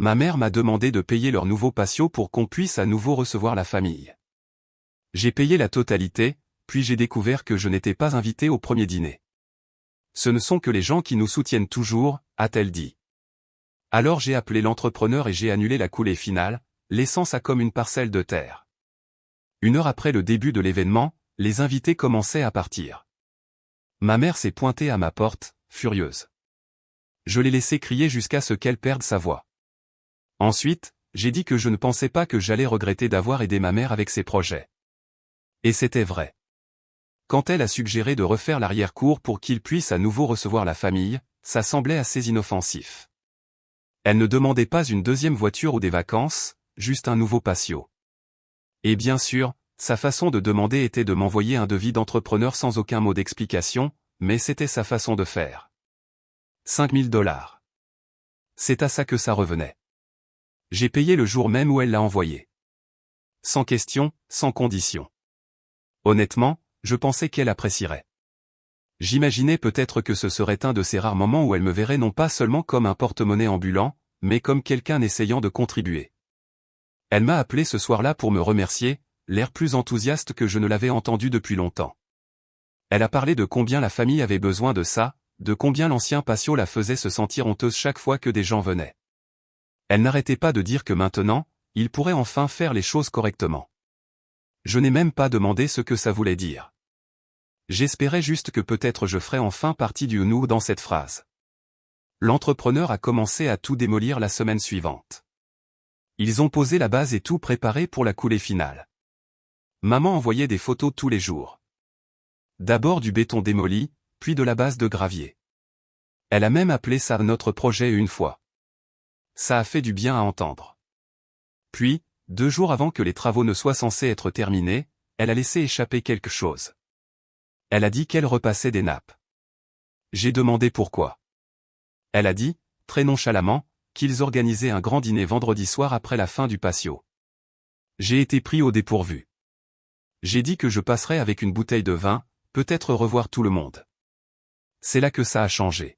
Ma mère m'a demandé de payer leur nouveau patio pour qu'on puisse à nouveau recevoir la famille. J'ai payé la totalité, puis j'ai découvert que je n'étais pas invité au premier dîner. Ce ne sont que les gens qui nous soutiennent toujours, a-t-elle dit. Alors j'ai appelé l'entrepreneur et j'ai annulé la coulée finale, laissant ça comme une parcelle de terre. 1 heure après le début de l'événement, les invités commençaient à partir. Ma mère s'est pointée à ma porte, furieuse. Je l'ai laissée crier jusqu'à ce qu'elle perde sa voix. Ensuite, j'ai dit que je ne pensais pas que j'allais regretter d'avoir aidé ma mère avec ses projets. Et c'était vrai. Quand elle a suggéré de refaire l'arrière-cour pour qu'il puisse à nouveau recevoir la famille, ça semblait assez inoffensif. Elle ne demandait pas une deuxième voiture ou des vacances, juste un nouveau patio. Et bien sûr, sa façon de demander était de m'envoyer un devis d'entrepreneur sans aucun mot d'explication, mais c'était sa façon de faire. 5 000 $. C'est à ça que ça revenait. J'ai payé le jour même où elle l'a envoyé. Sans question, sans condition. Honnêtement, je pensais qu'elle apprécierait. J'imaginais peut-être que ce serait un de ces rares moments où elle me verrait non pas seulement comme un porte-monnaie ambulant, mais comme quelqu'un essayant de contribuer. Elle m'a appelé ce soir-là pour me remercier, l'air plus enthousiaste que je ne l'avais entendu depuis longtemps. Elle a parlé de combien la famille avait besoin de ça, de combien l'ancien patio la faisait se sentir honteuse chaque fois que des gens venaient. Elle n'arrêtait pas de dire que maintenant, il pourrait enfin faire les choses correctement. Je n'ai même pas demandé ce que ça voulait dire. J'espérais juste que peut-être je ferais enfin partie du nous dans cette phrase. L'entrepreneur a commencé à tout démolir la semaine suivante. Ils ont posé la base et tout préparé pour la coulée finale. Maman envoyait des photos tous les jours. D'abord du béton démoli, puis de la base de gravier. Elle a même appelé ça notre projet une fois. Ça a fait du bien à entendre. Puis, 2 jours avant que les travaux ne soient censés être terminés, elle a laissé échapper quelque chose. Elle a dit qu'elle repassait des nappes. J'ai demandé pourquoi. Elle a dit, très nonchalamment, qu'ils organisaient un grand dîner vendredi soir après la fin du patio. J'ai été pris au dépourvu. J'ai dit que je passerais avec une bouteille de vin, peut-être revoir tout le monde. C'est là que ça a changé.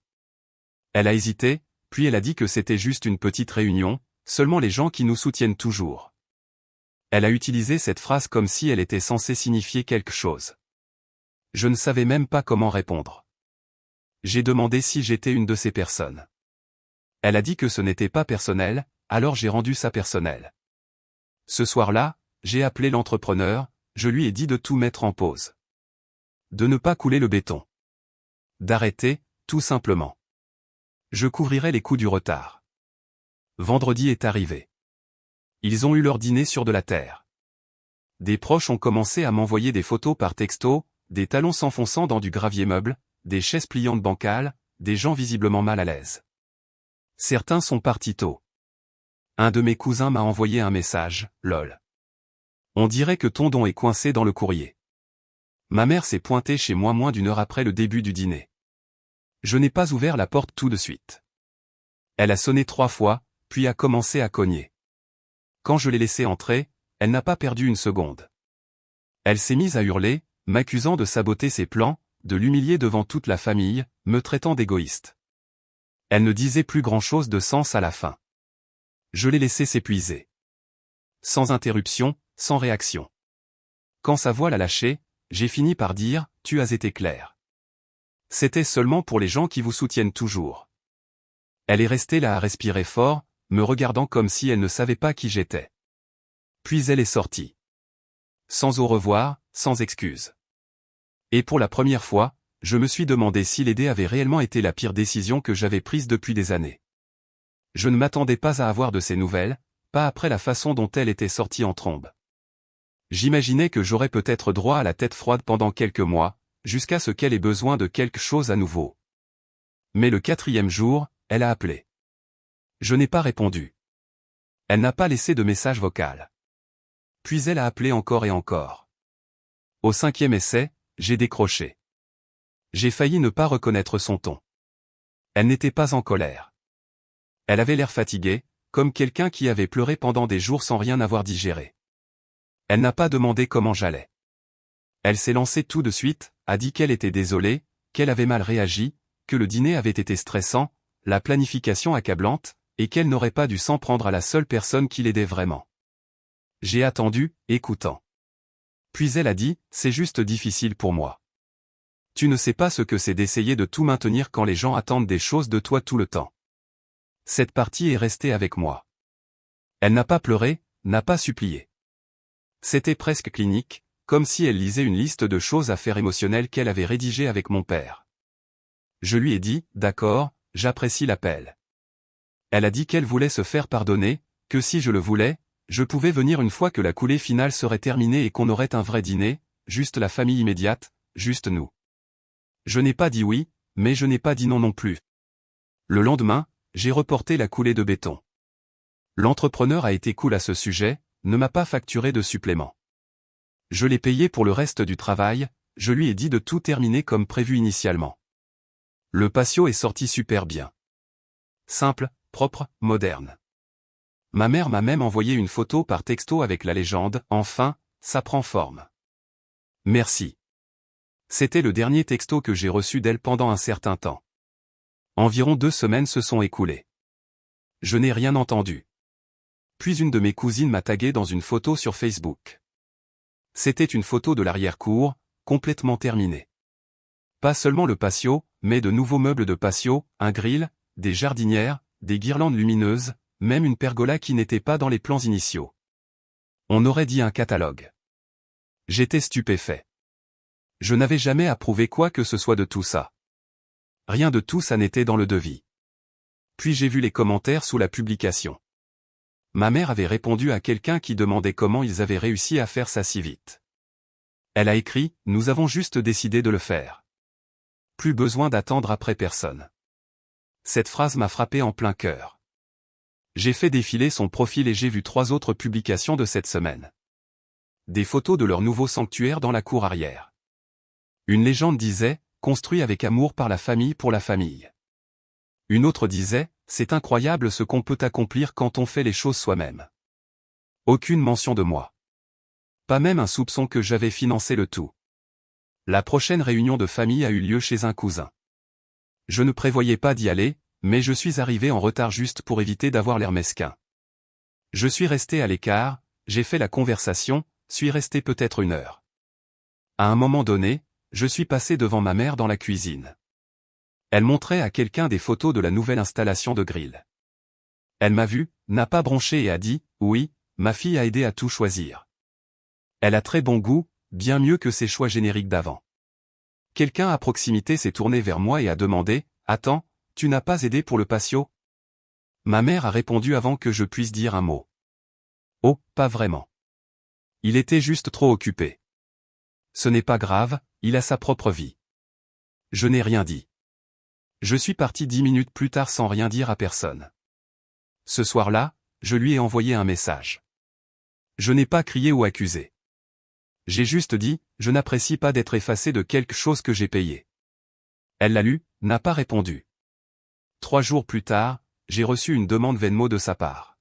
Elle a hésité, puis elle a dit que c'était juste une petite réunion, seulement les gens qui nous soutiennent toujours. Elle a utilisé cette phrase comme si elle était censée signifier quelque chose. Je ne savais même pas comment répondre. J'ai demandé si j'étais une de ces personnes. Elle a dit que ce n'était pas personnel, alors j'ai rendu ça personnel. Ce soir-là, j'ai appelé l'entrepreneur, je lui ai dit de tout mettre en pause. De ne pas couler le béton. D'arrêter, tout simplement. Je couvrirai les coûts du retard. Vendredi est arrivé. Ils ont eu leur dîner sur de la terre. Des proches ont commencé à m'envoyer des photos par texto, des talons s'enfonçant dans du gravier meuble, des chaises pliantes bancales, des gens visiblement mal à l'aise. Certains sont partis tôt. Un de mes cousins m'a envoyé un message, lol. On dirait que ton don est coincé dans le courrier. Ma mère s'est pointée chez moi moins d'1 heure après le début du dîner. Je n'ai pas ouvert la porte tout de suite. Elle a sonné 3 fois, puis a commencé à cogner. Quand je l'ai laissée entrer, elle n'a pas perdu une seconde. Elle s'est mise à hurler, m'accusant de saboter ses plans, de l'humilier devant toute la famille, me traitant d'égoïste. Elle ne disait plus grand-chose de sens à la fin. Je l'ai laissée s'épuiser. Sans interruption, sans réaction. Quand sa voix l'a lâchée, j'ai fini par dire, tu as été clair. C'était seulement pour les gens qui vous soutiennent toujours. Elle est restée là à respirer fort, me regardant comme si elle ne savait pas qui j'étais. Puis elle est sortie. Sans au revoir, sans excuse. Et pour la première fois, je me suis demandé si l'aider avait réellement été la pire décision que j'avais prise depuis des années. Je ne m'attendais pas à avoir de ses nouvelles, pas après la façon dont elle était sortie en trombe. J'imaginais que j'aurais peut-être droit à la tête froide pendant quelques mois, jusqu'à ce qu'elle ait besoin de quelque chose à nouveau. Mais le 4e jour, elle a appelé. Je n'ai pas répondu. Elle n'a pas laissé de message vocal. Puis elle a appelé encore et encore. Au 5e essai, j'ai décroché. J'ai failli ne pas reconnaître son ton. Elle n'était pas en colère. Elle avait l'air fatiguée, comme quelqu'un qui avait pleuré pendant des jours sans rien avoir digéré. Elle n'a pas demandé comment j'allais. Elle s'est lancée tout de suite, a dit qu'elle était désolée, qu'elle avait mal réagi, que le dîner avait été stressant, la planification accablante, et qu'elle n'aurait pas dû s'en prendre à la seule personne qui l'aidait vraiment. J'ai attendu, écoutant. Puis elle a dit, c'est juste difficile pour moi. Tu ne sais pas ce que c'est d'essayer de tout maintenir quand les gens attendent des choses de toi tout le temps. Cette partie est restée avec moi. Elle n'a pas pleuré, n'a pas supplié. C'était presque clinique, comme si elle lisait une liste de choses à faire émotionnelles qu'elle avait rédigées avec mon père. Je lui ai dit, d'accord, j'apprécie l'appel. Elle a dit qu'elle voulait se faire pardonner, que si je le voulais, je pouvais venir une fois que la coulée finale serait terminée et qu'on aurait un vrai dîner, juste la famille immédiate, juste nous. Je n'ai pas dit oui, mais je n'ai pas dit non non plus. Le lendemain, j'ai reporté la coulée de béton. L'entrepreneur a été cool à ce sujet, ne m'a pas facturé de supplément. Je l'ai payé pour le reste du travail, je lui ai dit de tout terminer comme prévu initialement. Le patio est sorti super bien. Simple, propre, moderne. Ma mère m'a même envoyé une photo par texto avec la légende « Enfin, ça prend forme ». Merci. C'était le dernier texto que j'ai reçu d'elle pendant un certain temps. Environ 2 semaines se sont écoulées. Je n'ai rien entendu. Puis une de mes cousines m'a tagué dans une photo sur Facebook. C'était une photo de l'arrière-cour, complètement terminée. Pas seulement le patio, mais de nouveaux meubles de patio, un grill, des jardinières, des guirlandes lumineuses, même une pergola qui n'était pas dans les plans initiaux. On aurait dit un catalogue. J'étais stupéfait. Je n'avais jamais approuvé quoi que ce soit de tout ça. Rien de tout ça n'était dans le devis. Puis j'ai vu les commentaires sous la publication. Ma mère avait répondu à quelqu'un qui demandait comment ils avaient réussi à faire ça si vite. Elle a écrit « Nous avons juste décidé de le faire. Plus besoin d'attendre après personne. » Cette phrase m'a frappé en plein cœur. J'ai fait défiler son profil et j'ai vu 3 autres publications de cette semaine. Des photos de leur nouveau sanctuaire dans la cour arrière. Une légende disait « Construit avec amour par la famille pour la famille ». Une autre disait « C'est incroyable ce qu'on peut accomplir quand on fait les choses soi-même ». Aucune mention de moi. Pas même un soupçon que j'avais financé le tout. La prochaine réunion de famille a eu lieu chez un cousin. Je ne prévoyais pas d'y aller, mais je suis arrivé en retard juste pour éviter d'avoir l'air mesquin. Je suis resté à l'écart, j'ai fait la conversation, suis resté peut-être 1 heure. À un moment donné, je suis passé devant ma mère dans la cuisine. Elle montrait à quelqu'un des photos de la nouvelle installation de grill. Elle m'a vu, n'a pas bronché et a dit « Oui, ma fille a aidé à tout choisir. Elle a très bon goût, bien mieux que ses choix génériques d'avant. » Quelqu'un à proximité s'est tourné vers moi et a demandé « Attends, tu n'as pas aidé pour le patio ?» Ma mère a répondu avant que je puisse dire un mot. « Oh, pas vraiment. Il était juste trop occupé. » Ce n'est pas grave, il a sa propre vie. Je n'ai rien dit. Je suis parti 10 minutes plus tard sans rien dire à personne. Ce soir-là, je lui ai envoyé un message. Je n'ai pas crié ou accusé. J'ai juste dit, je n'apprécie pas d'être effacé de quelque chose que j'ai payé. Elle l'a lu, n'a pas répondu. 3 jours plus tard, j'ai reçu une demande Venmo de sa part.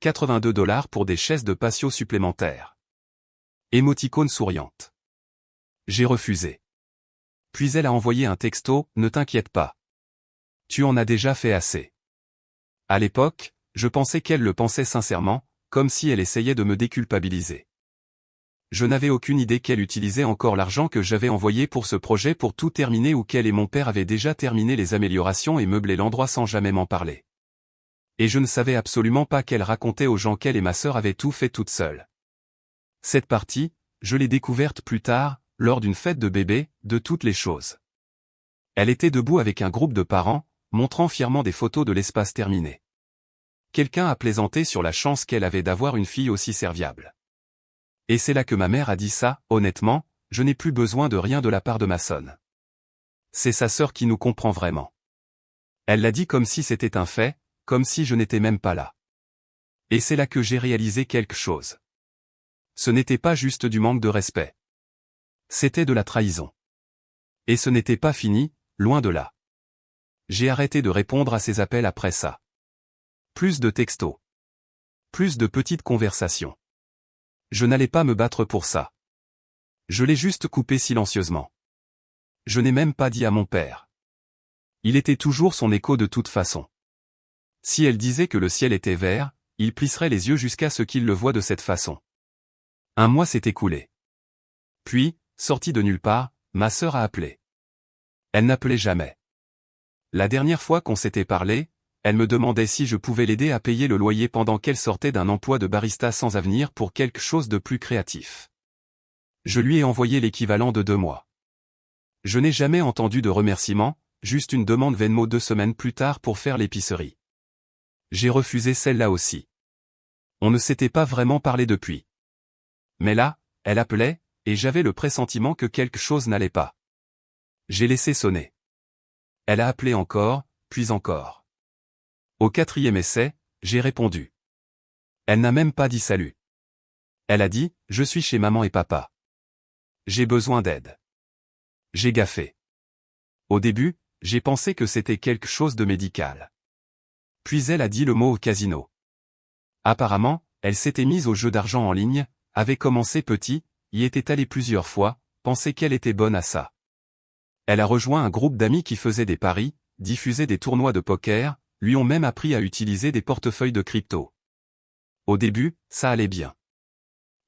82 $ pour des chaises de patio supplémentaires. Émoticône souriante. J'ai refusé. Puis elle a envoyé un texto, ne t'inquiète pas. Tu en as déjà fait assez. À l'époque, je pensais qu'elle le pensait sincèrement, comme si elle essayait de me déculpabiliser. Je n'avais aucune idée qu'elle utilisait encore l'argent que j'avais envoyé pour ce projet pour tout terminer ou qu'elle et mon père avaient déjà terminé les améliorations et meublé l'endroit sans jamais m'en parler. Et je ne savais absolument pas qu'elle racontait aux gens qu'elle et ma sœur avaient tout fait toutes seules. Cette partie, je l'ai découverte plus tard, lors d'une fête de bébé, de toutes les choses. Elle était debout avec un groupe de parents, montrant fièrement des photos de l'espace terminé. Quelqu'un a plaisanté sur la chance qu'elle avait d'avoir une fille aussi serviable. Et c'est là que ma mère a dit ça, honnêtement, je n'ai plus besoin de rien de la part de ma sonne. C'est sa sœur qui nous comprend vraiment. Elle l'a dit comme si c'était un fait, comme si je n'étais même pas là. Et c'est là que j'ai réalisé quelque chose. Ce n'était pas juste du manque de respect. C'était de la trahison. Et ce n'était pas fini, loin de là. J'ai arrêté de répondre à ses appels après ça. Plus de textos. Plus de petites conversations. Je n'allais pas me battre pour ça. Je l'ai juste coupé silencieusement. Je n'ai même pas dit à mon père. Il était toujours son écho de toute façon. Si elle disait que le ciel était vert, il plisserait les yeux jusqu'à ce qu'il le voie de cette façon. Un mois s'est écoulé. Puis, sortie de nulle part, ma sœur a appelé. Elle n'appelait jamais. La dernière fois qu'on s'était parlé, elle me demandait si je pouvais l'aider à payer le loyer pendant qu'elle sortait d'un emploi de barista sans avenir pour quelque chose de plus créatif. Je lui ai envoyé l'équivalent de 2 mois. Je n'ai jamais entendu de remerciement, juste une demande Venmo 2 semaines plus tard pour faire l'épicerie. J'ai refusé celle-là aussi. On ne s'était pas vraiment parlé depuis. Mais là, elle appelait, et j'avais le pressentiment que quelque chose n'allait pas. J'ai laissé sonner. Elle a appelé encore, puis encore. Au 4e essai, j'ai répondu. Elle n'a même pas dit salut. Elle a dit, je suis chez maman et papa. J'ai besoin d'aide. J'ai gaffé. Au début, j'ai pensé que c'était quelque chose de médical. Puis elle a dit le mot au casino. Apparemment, elle s'était mise au jeu d'argent en ligne, avait commencé petit, y était allée plusieurs fois, pensait qu'elle était bonne à ça. Elle a rejoint un groupe d'amis qui faisaient des paris, diffusaient des tournois de poker, lui ont même appris à utiliser des portefeuilles de crypto. Au début, ça allait bien.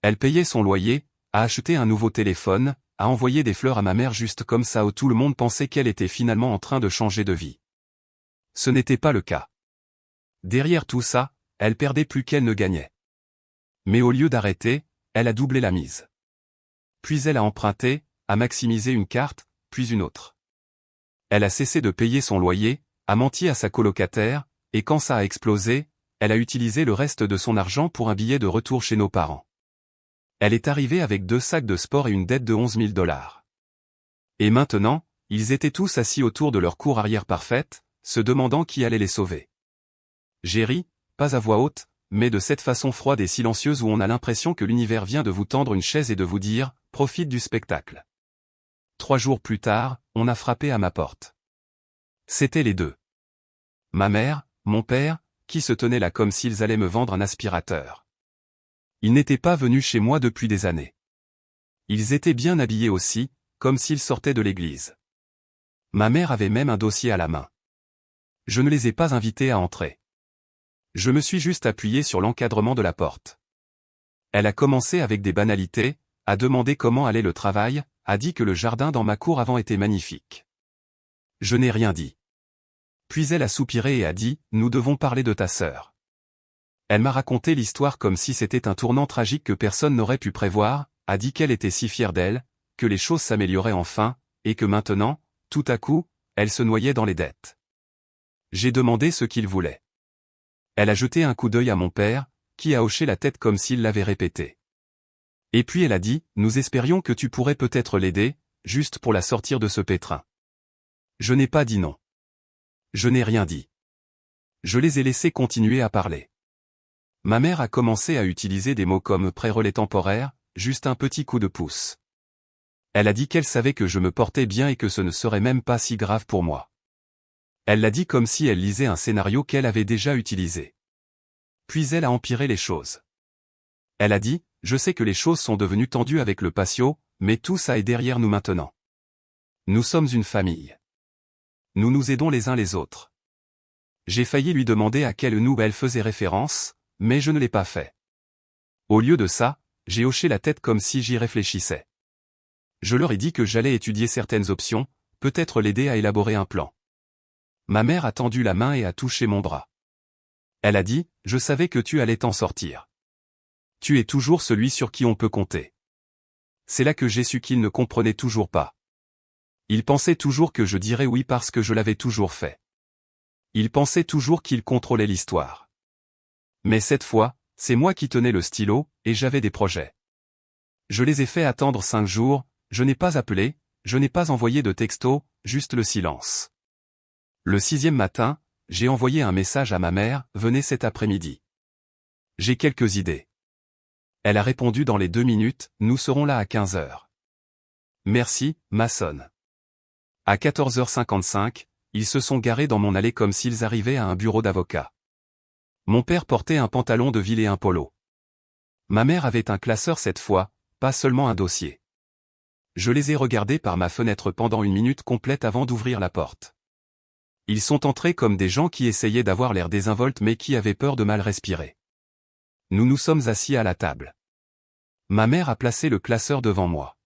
Elle payait son loyer, a acheté un nouveau téléphone, a envoyé des fleurs à ma mère juste comme ça où tout le monde pensait qu'elle était finalement en train de changer de vie. Ce n'était pas le cas. Derrière tout ça, elle perdait plus qu'elle ne gagnait. Mais au lieu d'arrêter, elle a doublé la mise. Puis elle a emprunté, a maximisé une carte, puis une autre. Elle a cessé de payer son loyer, a menti à sa colocataire, et quand ça a explosé, elle a utilisé le reste de son argent pour un billet de retour chez nos parents. Elle est arrivée avec 2 sacs de sport et une dette de 11 000 $. Et maintenant, ils étaient tous assis autour de leur cour arrière parfaite, se demandant qui allait les sauver. J'ai ri, pas à voix haute, mais de cette façon froide et silencieuse où on a l'impression que l'univers vient de vous tendre une chaise et de vous dire, profite du spectacle. 3 jours plus tard, on a frappé à ma porte. C'étaient les deux. Ma mère, mon père, qui se tenaient là comme s'ils allaient me vendre un aspirateur. Ils n'étaient pas venus chez moi depuis des années. Ils étaient bien habillés aussi, comme s'ils sortaient de l'église. Ma mère avait même un dossier à la main. Je ne les ai pas invités à entrer. Je me suis juste appuyé sur l'encadrement de la porte. Elle a commencé avec des banalités, a demandé comment allait le travail, a dit que le jardin dans ma cour avant était magnifique. Je n'ai rien dit. Puis elle a soupiré et a dit, nous devons parler de ta sœur. Elle m'a raconté l'histoire comme si c'était un tournant tragique que personne n'aurait pu prévoir, a dit qu'elle était si fière d'elle, que les choses s'amélioraient enfin, et que maintenant, tout à coup, elle se noyait dans les dettes. J'ai demandé ce qu'il voulait. Elle a jeté un coup d'œil à mon père, qui a hoché la tête comme s'il l'avait répété. Et puis elle a dit, nous espérions que tu pourrais peut-être l'aider, juste pour la sortir de ce pétrin. Je n'ai pas dit non. Je n'ai rien dit. Je les ai laissés continuer à parler. Ma mère a commencé à utiliser des mots comme pré-relais temporaire, juste un petit coup de pouce. Elle a dit qu'elle savait que je me portais bien et que ce ne serait même pas si grave pour moi. Elle l'a dit comme si elle lisait un scénario qu'elle avait déjà utilisé. Puis elle a empiré les choses. Elle a dit, je sais que les choses sont devenues tendues avec le patio, mais tout ça est derrière nous maintenant. Nous sommes une famille. Nous nous aidons les uns les autres. J'ai failli lui demander à quelle nous elle faisait référence, mais je ne l'ai pas fait. Au lieu de ça, j'ai hoché la tête comme si j'y réfléchissais. Je leur ai dit que j'allais étudier certaines options, peut-être l'aider à élaborer un plan. Ma mère a tendu la main et a touché mon bras. Elle a dit, je savais que tu allais t'en sortir. Tu es toujours celui sur qui on peut compter. C'est là que j'ai su qu'il ne comprenait toujours pas. Il pensait toujours que je dirais oui parce que je l'avais toujours fait. Il pensait toujours qu'il contrôlait l'histoire. Mais cette fois, c'est moi qui tenais le stylo, et j'avais des projets. Je les ai fait attendre 5 jours, je n'ai pas appelé, je n'ai pas envoyé de texto, juste le silence. Le 6e matin, j'ai envoyé un message à ma mère, venez cet après-midi. J'ai quelques idées. Elle a répondu dans les 2 minutes, nous serons là à 15h. Merci, Mason. À 14h55, ils se sont garés dans mon allée comme s'ils arrivaient à un bureau d'avocat. Mon père portait un pantalon de ville et un polo. Ma mère avait un classeur cette fois, pas seulement un dossier. Je les ai regardés par ma fenêtre pendant 1 minute complète avant d'ouvrir la porte. Ils sont entrés comme des gens qui essayaient d'avoir l'air désinvoltes mais qui avaient peur de mal respirer. Nous nous sommes assis à la table. Ma mère a placé le classeur devant moi.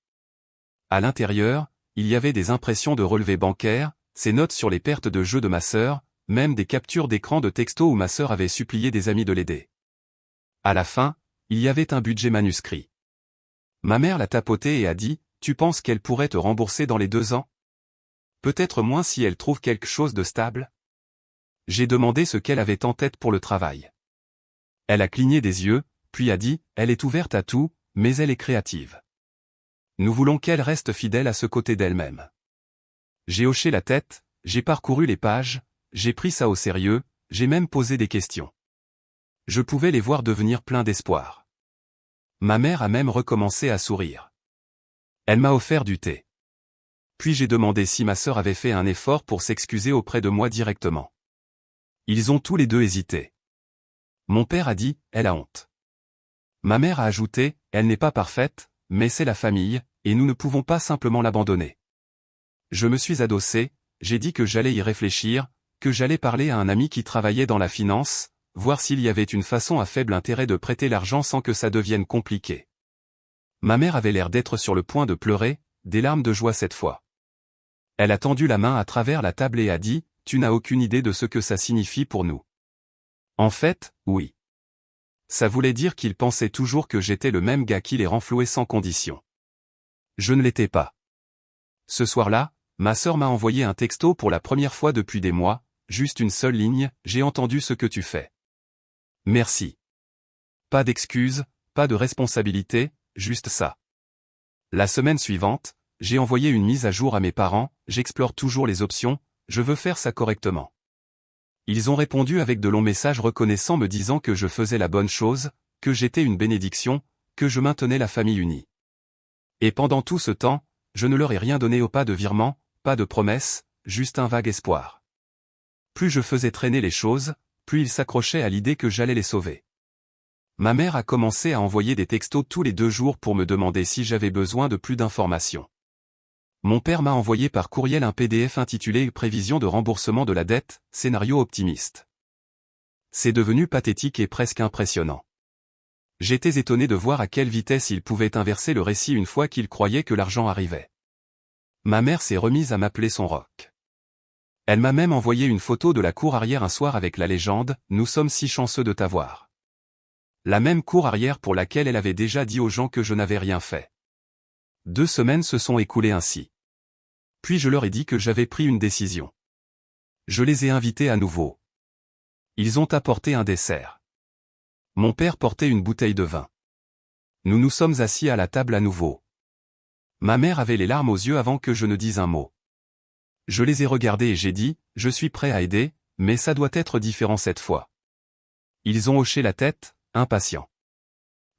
À l'intérieur, il y avait des impressions de relevés bancaires, ces notes sur les pertes de jeu de ma sœur, même des captures d'écran de textos où ma sœur avait supplié des amis de l'aider. À la fin, il y avait un budget manuscrit. Ma mère l'a tapoté et a dit, « Tu penses qu'elle pourrait te rembourser dans les 2 ans? Peut-être moins si elle trouve quelque chose de stable ?» J'ai demandé ce qu'elle avait en tête pour le travail. Elle a cligné des yeux, puis a dit, « Elle est ouverte à tout, mais elle est créative. Nous voulons qu'elle reste fidèle à ce côté d'elle-même. » J'ai hoché la tête, j'ai parcouru les pages, j'ai pris ça au sérieux, j'ai même posé des questions. Je pouvais les voir devenir pleins d'espoir. Ma mère a même recommencé à sourire. Elle m'a offert du thé. Puis j'ai demandé si ma sœur avait fait un effort pour s'excuser auprès de moi directement. Ils ont tous les deux hésité. Mon père a dit, « Elle a honte. » Ma mère a ajouté, « Elle n'est pas parfaite, mais c'est la famille, et nous ne pouvons pas simplement l'abandonner. » Je me suis adossé, j'ai dit que j'allais y réfléchir, que j'allais parler à un ami qui travaillait dans la finance, voir s'il y avait une façon à faible intérêt de prêter l'argent sans que ça devienne compliqué. Ma mère avait l'air d'être sur le point de pleurer, des larmes de joie cette fois. Elle a tendu la main à travers la table et a dit, « Tu n'as aucune idée de ce que ça signifie pour nous. » En fait, oui. Ça voulait dire qu'il pensait toujours que j'étais le même gars qui les renflouait sans condition. Je ne l'étais pas. Ce soir-là, ma sœur m'a envoyé un texto pour la première fois depuis des mois, juste une seule ligne, « J'ai entendu ce que tu fais. Merci. » Pas d'excuses, pas de responsabilité, juste ça. La semaine suivante, j'ai envoyé une mise à jour à mes parents, j'explore toujours les options, je veux faire ça correctement. Ils ont répondu avec de longs messages reconnaissants me disant que je faisais la bonne chose, que j'étais une bénédiction, que je maintenais la famille unie. Et pendant tout ce temps, je ne leur ai rien donné au pas de virement, pas de promesse, juste un vague espoir. Plus je faisais traîner les choses, plus ils s'accrochaient à l'idée que j'allais les sauver. Ma mère a commencé à envoyer des textos tous les 2 jours pour me demander si j'avais besoin de plus d'informations. Mon père m'a envoyé par courriel un PDF intitulé « Prévision de remboursement de la dette, scénario optimiste ». C'est devenu pathétique et presque impressionnant. J'étais étonné de voir à quelle vitesse il pouvait inverser le récit une fois qu'il croyait que l'argent arrivait. Ma mère s'est remise à m'appeler son roc. Elle m'a même envoyé une photo de la cour arrière un soir avec la légende « Nous sommes si chanceux de t'avoir ». La même cour arrière pour laquelle elle avait déjà dit aux gens que je n'avais rien fait. 2 semaines se sont écoulées ainsi. Puis je leur ai dit que j'avais pris une décision. Je les ai invités à nouveau. Ils ont apporté un dessert. Mon père portait une bouteille de vin. Nous nous sommes assis à la table à nouveau. Ma mère avait les larmes aux yeux avant que je ne dise un mot. Je les ai regardés et j'ai dit, « Je suis prêt à aider, mais ça doit être différent cette fois. » Ils ont hoché la tête, impatients.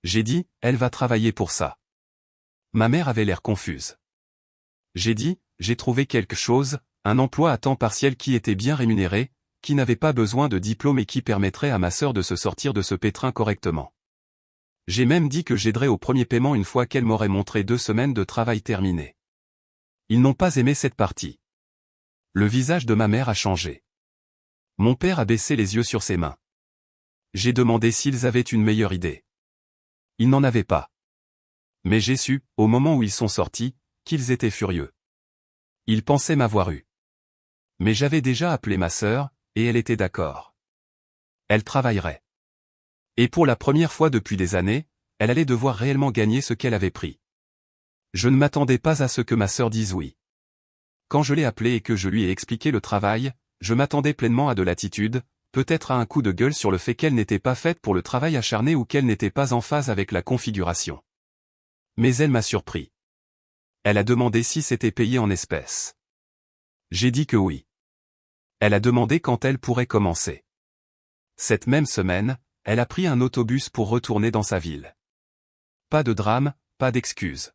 J'ai dit, « Elle va travailler pour ça. » Ma mère avait l'air confuse. J'ai dit, « J'ai trouvé quelque chose, un emploi à temps partiel qui était bien rémunéré, qui n'avait pas besoin de diplôme et qui permettrait à ma sœur de se sortir de ce pétrin correctement. » J'ai même dit que j'aiderais au premier paiement une fois qu'elle m'aurait montré 2 semaines de travail terminées. Ils n'ont pas aimé cette partie. Le visage de ma mère a changé. Mon père a baissé les yeux sur ses mains. J'ai demandé s'ils avaient une meilleure idée. Ils n'en avaient pas. Mais j'ai su, au moment où ils sont sortis, qu'ils étaient furieux. Ils pensaient m'avoir eu. Mais j'avais déjà appelé ma sœur, et elle était d'accord. Elle travaillerait. Et pour la première fois depuis des années, elle allait devoir réellement gagner ce qu'elle avait pris. Je ne m'attendais pas à ce que ma sœur dise oui. Quand je l'ai appelée et que je lui ai expliqué le travail, je m'attendais pleinement à de l'attitude, peut-être à un coup de gueule sur le fait qu'elle n'était pas faite pour le travail acharné ou qu'elle n'était pas en phase avec la configuration. Mais elle m'a surpris. Elle a demandé si c'était payé en espèces. J'ai dit que oui. Elle a demandé quand elle pourrait commencer. Cette même semaine, elle a pris un autobus pour retourner dans sa ville. Pas de drame, pas d'excuses.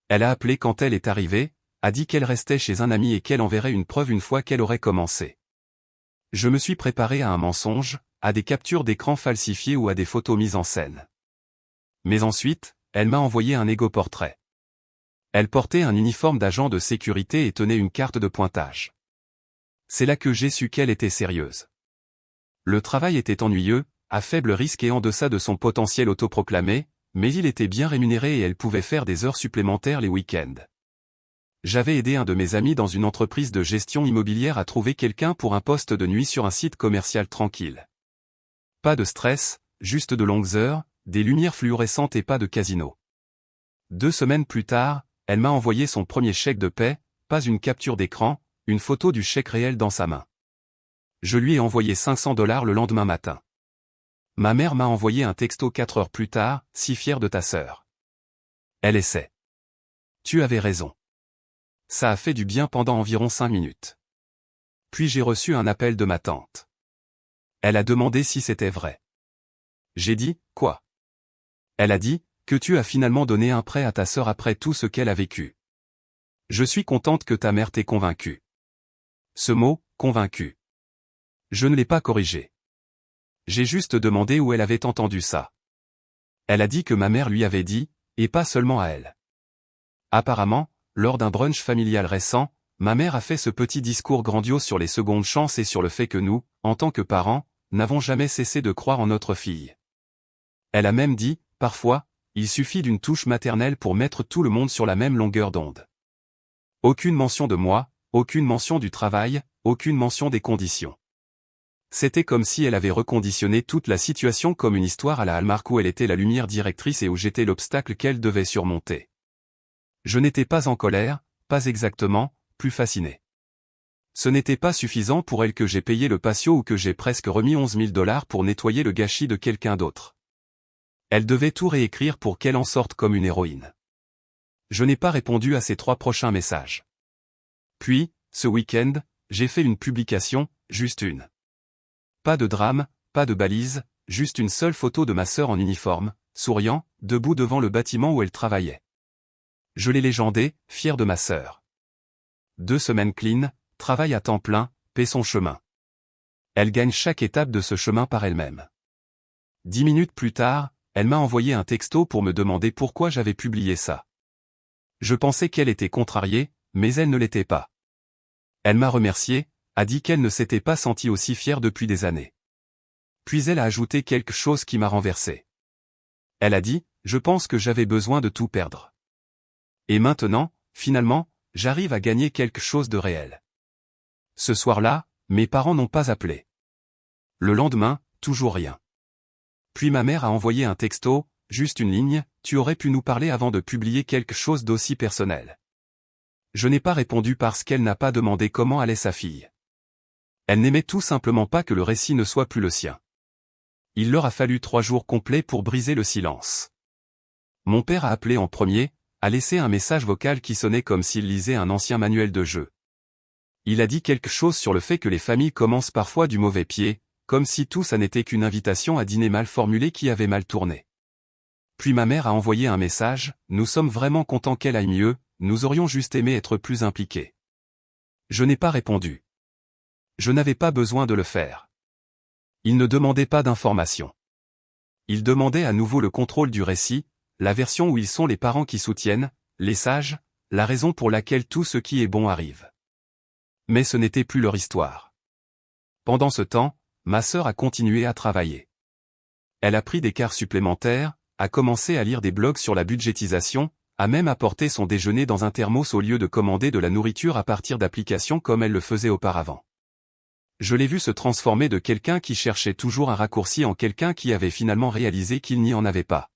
Elle a appelé quand elle est arrivée, a dit qu'elle restait chez un ami et qu'elle enverrait une preuve une fois qu'elle aurait commencé. Je me suis préparé à un mensonge, à des captures d'écran falsifiées ou à des photos mises en scène. Mais ensuite, elle m'a envoyé un égo-portrait. Elle portait un uniforme d'agent de sécurité et tenait une carte de pointage. C'est là que j'ai su qu'elle était sérieuse. Le travail était ennuyeux, à faible risque et en deçà de son potentiel autoproclamé, mais il était bien rémunéré et elle pouvait faire des heures supplémentaires les week-ends. J'avais aidé un de mes amis dans une entreprise de gestion immobilière à trouver quelqu'un pour un poste de nuit sur un site commercial tranquille. Pas de stress, juste de longues heures, des lumières fluorescentes et pas de casino. 2 semaines plus tard, elle m'a envoyé son premier chèque de paie, pas une capture d'écran, une photo du chèque réel dans sa main. Je lui ai envoyé $500 le lendemain matin. Ma mère m'a envoyé un texto 4 heures plus tard, si fière de ta sœur. Elle essaie. Tu avais raison. Ça a fait du bien pendant environ 5 minutes. Puis j'ai reçu un appel de ma tante. Elle a demandé si c'était vrai. J'ai dit, quoi? Elle a dit, que tu as finalement donné un prêt à ta sœur après tout ce qu'elle a vécu. Je suis contente que ta mère t'ait convaincu. Ce mot, convaincu. Je ne l'ai pas corrigé. J'ai juste demandé où elle avait entendu ça. Elle a dit que ma mère lui avait dit, et pas seulement à elle. Apparemment, lors d'un brunch familial récent, ma mère a fait ce petit discours grandiose sur les secondes chances et sur le fait que nous, en tant que parents, n'avons jamais cessé de croire en notre fille. Elle a même dit, parfois, il suffit d'une touche maternelle pour mettre tout le monde sur la même longueur d'onde. Aucune mention de moi, aucune mention du travail, aucune mention des conditions. C'était comme si elle avait reconditionné toute la situation comme une histoire à la Hallmark où elle était la lumière directrice et où j'étais l'obstacle qu'elle devait surmonter. Je n'étais pas en colère, pas exactement, plus fasciné. Ce n'était pas suffisant pour elle que j'ai payé le patio ou que j'ai presque remis $11 000 pour nettoyer le gâchis de quelqu'un d'autre. Elle devait tout réécrire pour qu'elle en sorte comme une héroïne. Je n'ai pas répondu à ces 3 prochains messages. Puis, ce week-end, j'ai fait une publication, juste une. Pas de drame, pas de balise, juste une seule photo de ma sœur en uniforme, souriant, debout devant le bâtiment où elle travaillait. Je l'ai légendé, fier de ma sœur. 2 semaines clean, travail à temps plein, paie son chemin. Elle gagne chaque étape de ce chemin par elle-même. 10 minutes plus tard, elle m'a envoyé un texto pour me demander pourquoi j'avais publié ça. Je pensais qu'elle était contrariée, mais elle ne l'était pas. Elle m'a remercié, a dit qu'elle ne s'était pas sentie aussi fière depuis des années. Puis elle a ajouté quelque chose qui m'a renversé. Elle a dit, je pense que j'avais besoin de tout perdre. Et maintenant, finalement, j'arrive à gagner quelque chose de réel. Ce soir-là, mes parents n'ont pas appelé. Le lendemain, toujours rien. Puis ma mère a envoyé un texto, juste une ligne, tu aurais pu nous parler avant de publier quelque chose d'aussi personnel. Je n'ai pas répondu parce qu'elle n'a pas demandé comment allait sa fille. Elle n'aimait tout simplement pas que le récit ne soit plus le sien. Il leur a fallu 3 jours complets pour briser le silence. Mon père a appelé en premier, a laissé un message vocal qui sonnait comme s'il lisait un ancien manuel de jeu. Il a dit quelque chose sur le fait que les familles commencent parfois du mauvais pied, comme si tout ça n'était qu'une invitation à dîner mal formulée qui avait mal tourné. Puis ma mère a envoyé un message, nous sommes vraiment contents qu'elle aille mieux, nous aurions juste aimé être plus impliqués. Je n'ai pas répondu. Je n'avais pas besoin de le faire. Il ne demandait pas d'informations. Il demandait à nouveau le contrôle du récit, la version où ils sont les parents qui soutiennent, les sages, la raison pour laquelle tout ce qui est bon arrive. Mais ce n'était plus leur histoire. Pendant ce temps, ma sœur a continué à travailler. Elle a pris des quarts supplémentaires, a commencé à lire des blogs sur la budgétisation, a même apporté son déjeuner dans un thermos au lieu de commander de la nourriture à partir d'applications comme elle le faisait auparavant. Je l'ai vu se transformer de quelqu'un qui cherchait toujours un raccourci en quelqu'un qui avait finalement réalisé qu'il n'y en avait pas.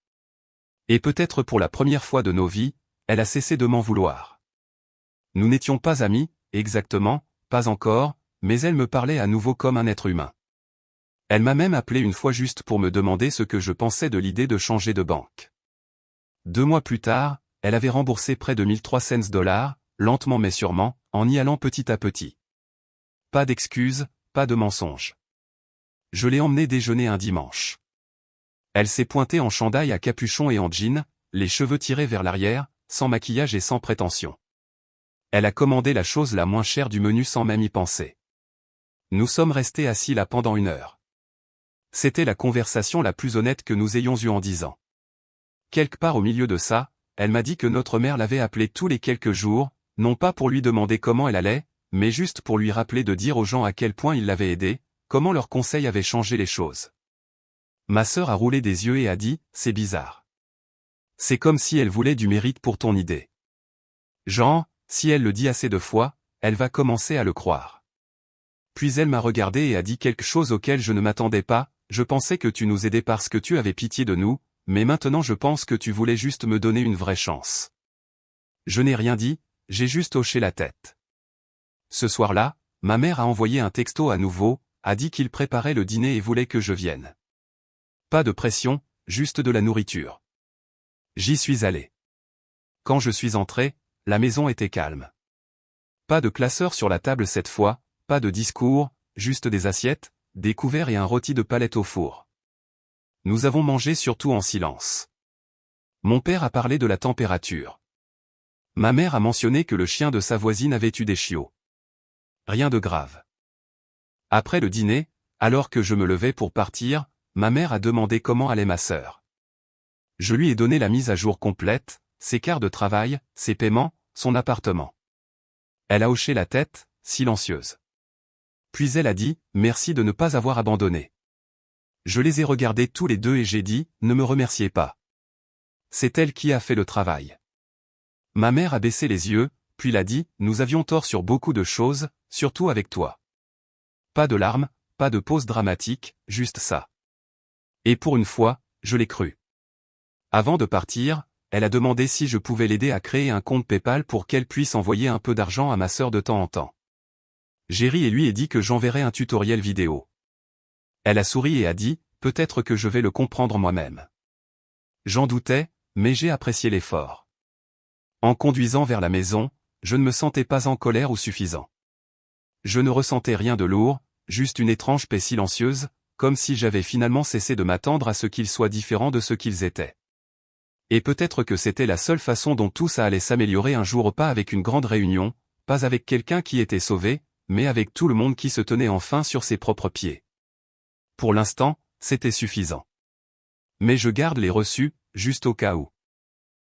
Et peut-être pour la première fois de nos vies, elle a cessé de m'en vouloir. Nous n'étions pas amis, exactement, pas encore, mais elle me parlait à nouveau comme un être humain. Elle m'a même appelé une fois juste pour me demander ce que je pensais de l'idée de changer de banque. 2 mois plus tard, elle avait remboursé près de $1,300, lentement mais sûrement, en y allant petit à petit. Pas d'excuses, pas de mensonges. Je l'ai emmenée déjeuner un dimanche. Elle s'est pointée en chandail à capuchon et en jean, les cheveux tirés vers l'arrière, sans maquillage et sans prétention. Elle a commandé la chose la moins chère du menu sans même y penser. Nous sommes restés assis là pendant 1 heure. C'était la conversation la plus honnête que nous ayons eue en 10 ans. Quelque part au milieu de ça, elle m'a dit que notre mère l'avait appelée tous les quelques jours, non pas pour lui demander comment elle allait, mais juste pour lui rappeler de dire aux gens à quel point il l'avait aidé, comment leurs conseils avaient changé les choses. Ma sœur a roulé des yeux et a dit, c'est bizarre. C'est comme si elle voulait du mérite pour ton idée. Genre, si elle le dit assez de fois, elle va commencer à le croire. Puis elle m'a regardé et a dit quelque chose auquel je ne m'attendais pas, je pensais que tu nous aidais parce que tu avais pitié de nous, mais maintenant je pense que tu voulais juste me donner une vraie chance. Je n'ai rien dit, j'ai juste hoché la tête. Ce soir-là, ma mère a envoyé un texto à nouveau, a dit qu'il préparait le dîner et voulait que je vienne. Pas de pression, juste de la nourriture. J'y suis allé. Quand je suis entré, la maison était calme. Pas de classeur sur la table cette fois, pas de discours, juste des assiettes, des couverts et un rôti de palette au four. Nous avons mangé surtout en silence. Mon père a parlé de la température. Ma mère a mentionné que le chien de sa voisine avait eu des chiots. Rien de grave. Après le dîner, alors que je me levais pour partir, ma mère a demandé comment allait ma sœur. Je lui ai donné la mise à jour complète, ses quarts de travail, ses paiements, son appartement. Elle a hoché la tête, silencieuse. Puis elle a dit, merci de ne pas avoir abandonné. Je les ai regardés tous les deux et j'ai dit, ne me remerciez pas. C'est elle qui a fait le travail. Ma mère a baissé les yeux, puis l'a dit, nous avions tort sur beaucoup de choses, surtout avec toi. Pas de larmes, pas de pause dramatique, juste ça. Et pour une fois, je l'ai cru. Avant de partir, elle a demandé si je pouvais l'aider à créer un compte PayPal pour qu'elle puisse envoyer un peu d'argent à ma sœur de temps en temps. J'ai ri et lui ai dit que j'enverrais un tutoriel vidéo. Elle a souri et a dit, peut-être que je vais le comprendre moi-même. J'en doutais, mais j'ai apprécié l'effort. En conduisant vers la maison, je ne me sentais pas en colère ou suffisant. Je ne ressentais rien de lourd, juste une étrange paix silencieuse, comme si j'avais finalement cessé de m'attendre à ce qu'ils soient différents de ce qu'ils étaient. Et peut-être que c'était la seule façon dont tout ça allait s'améliorer un jour, pas avec une grande réunion, pas avec quelqu'un qui était sauvé, mais avec tout le monde qui se tenait enfin sur ses propres pieds. Pour l'instant, c'était suffisant. Mais je garde les reçus, juste au cas où.